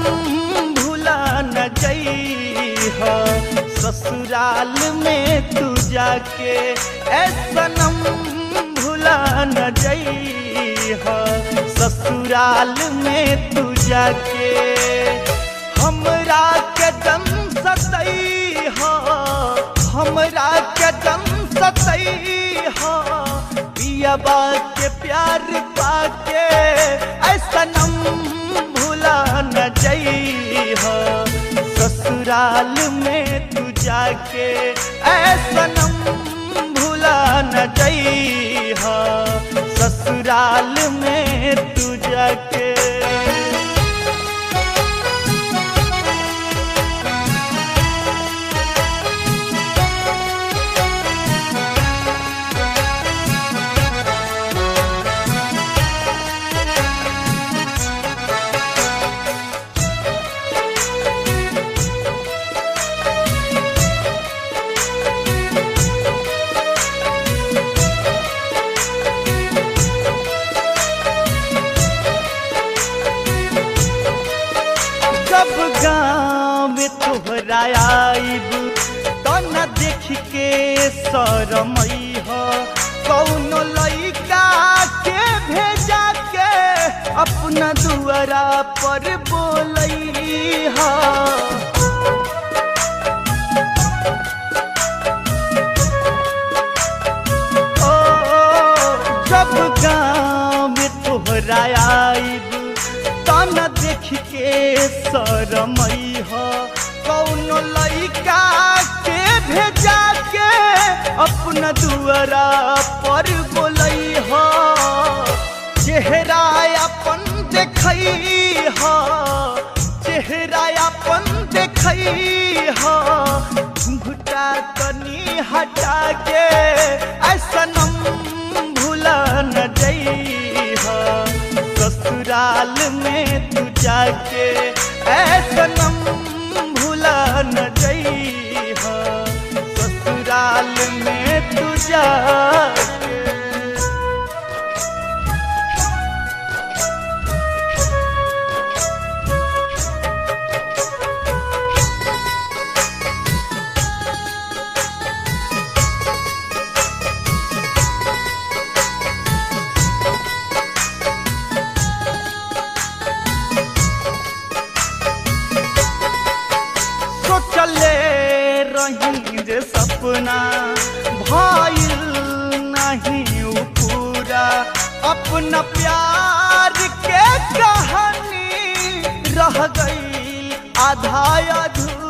भुला न जइहा ससुराल में तू जाके, ए सनम भुला न जइहा ससुराल में तू जाके। हमरा के दम सतइहा, हमरा के दम सतइहा पियबा के प्यार पाके, ऐ सनम भुला न जइहा ससुराल में तू जाके, ऐ सनम भुला न जइहा ससुराल में तू जाके। जब गाँव में तोहरा आइब तो न देख के शरमइहा, कौनो लइका के भेजा के अपना दुआरा पर बोलइहा। ओ जब गाँव में तोहरा आइब तो न देख के शरमइहा, कौनो लइका के भेजा के अपना दुआरा पर बोलइहा। चेहरा अपन देखइहा, चेहरा अपन देखइहा घुंघटा तनी हटा के, ऐ सनम भुला न जइहा ससुराल में तू जाके, ऐ सनम भुला न जइहा ससुराल में तू जाके। सोचले रही जे सपना भइल नहीं उ पूरा, अपना प्यार के कहानी रह गई आधा अधूरा।